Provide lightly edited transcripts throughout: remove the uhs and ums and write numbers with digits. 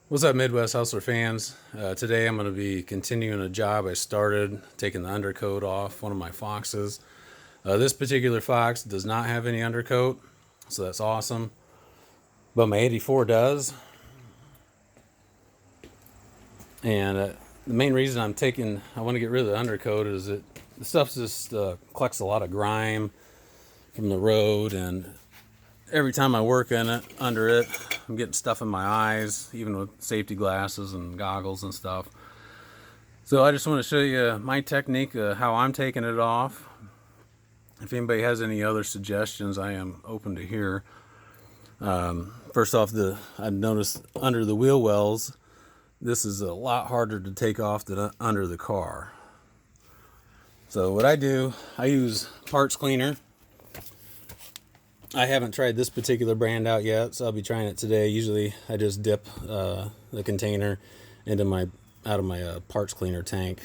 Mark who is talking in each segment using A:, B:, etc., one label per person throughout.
A: What's up, Midwest Hustler fans? Today I'm going to be continuing a job I started, taking the undercoat off one of my Foxes. This particular Fox does not have any undercoat, so that's awesome. But my 84 does. And the main reason I want to get rid of the undercoat is that the stuff just collects a lot of grime from the road, and every time I work in it, under it, I'm getting stuff in my eyes, even with safety glasses and goggles and stuff. So I just want to show you my technique, how I'm taking it off. If anybody has any other suggestions, I am open to hear. First off, I've noticed under the wheel wells, this is a lot harder to take off than under the car. So what I do, I use parts cleaner. I haven't tried this particular brand out yet, so I'll be trying it today. Usually I just dip the container out of my parts cleaner tank.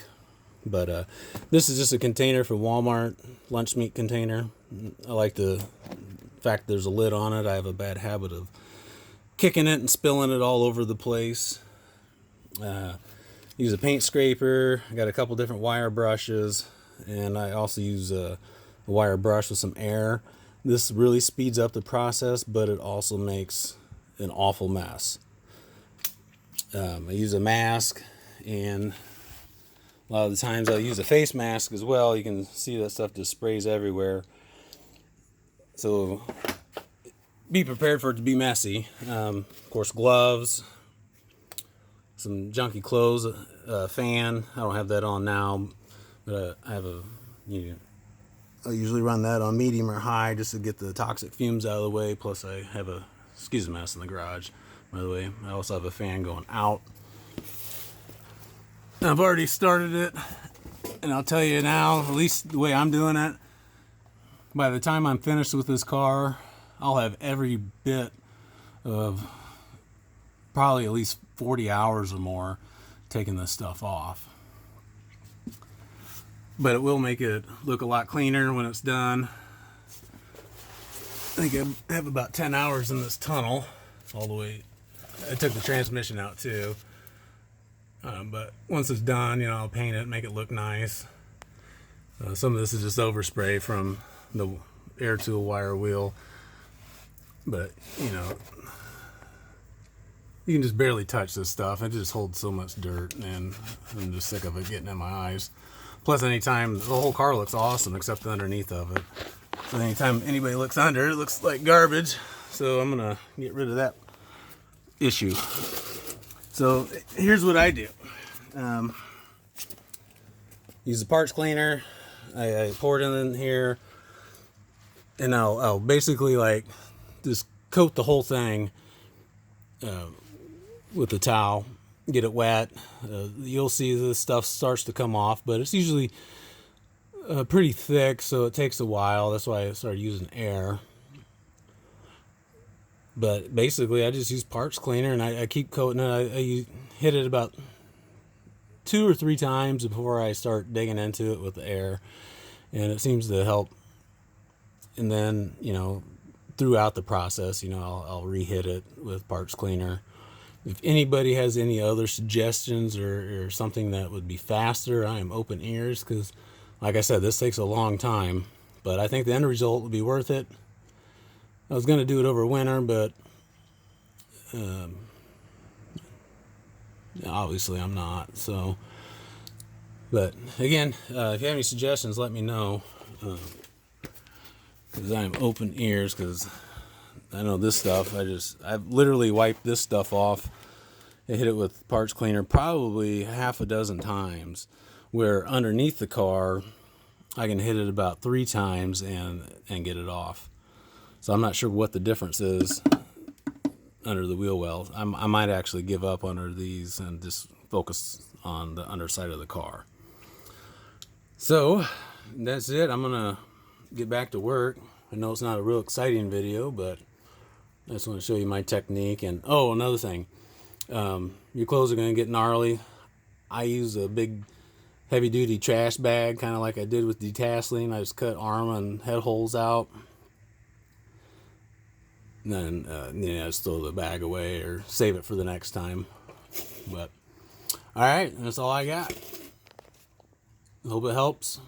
A: But this is just a container from Walmart, lunch meat container. I like the fact there's a lid on it. I have a bad habit of kicking it and spilling it all over the place. Use a paint scraper. I got a couple different wire brushes, and I also use a wire brush with some air. This really speeds up the process, but it also makes an awful mess. I use a mask, and a lot of the times I'll use a face mask as well. You can see that stuff just sprays everywhere. So be prepared for it to be messy. Of course, gloves, some junky clothes, a fan. I don't have that on now, but I have I usually run that on medium or high just to get the toxic fumes out of the way. Plus I have a mess in the garage, by the way. I also have a fan going out. I've already started it, and I'll tell you now, at least the way I'm doing it, by the time I'm finished with this car, I'll have every bit of probably at least 40 hours or more taking this stuff off. But it will make it look a lot cleaner when it's done. I think I have about 10 hours in this tunnel all the way. I took the transmission out too. But once it's done, I'll paint it, make it look nice. Some of this is just overspray from the air tool wire wheel. But, you can just barely touch this stuff. It just holds so much dirt, and I'm just sick of it getting in my eyes. Plus, anytime, the whole car looks awesome except the underneath of it. So anytime anybody looks under, it looks like garbage. So I'm going to get rid of that issue. So here's what I do. Use the parts cleaner. I pour it in here, and I'll basically just coat the whole thing with the towel, get it wet. You'll see this stuff starts to come off, but it's usually pretty thick, so it takes a while. That's why I started using air. But basically, I just use parts cleaner, and I keep coating it. I hit it about 2 or 3 times before I start digging into it with the air, and it seems to help. And then, throughout the process, I'll re-hit it with parts cleaner. If anybody has any other suggestions or something that would be faster, I am open ears, because, like I said, this takes a long time. But I think the end result would be worth it. I was going to do it over winter, but obviously I'm not. So, but again, if you have any suggestions, let me know. Because I'm open ears, because I know this stuff, I've literally wiped this stuff off. I hit it with parts cleaner probably half a dozen times, where underneath the car, I can hit it about 3 times and get it off. So I'm not sure what the difference is under the wheel well. I might actually give up under these and just focus on the underside of the car. So that's it. I'm going to get back to work. I know it's not a real exciting video, but I just want to show you my technique. And another thing, your clothes are going to get gnarly. I use a big heavy duty trash bag, kind of like I did with detasseling. I just cut arm and head holes out, and then just throw the bag away or save it for the next time. But all right, that's all I got. Hope it helps.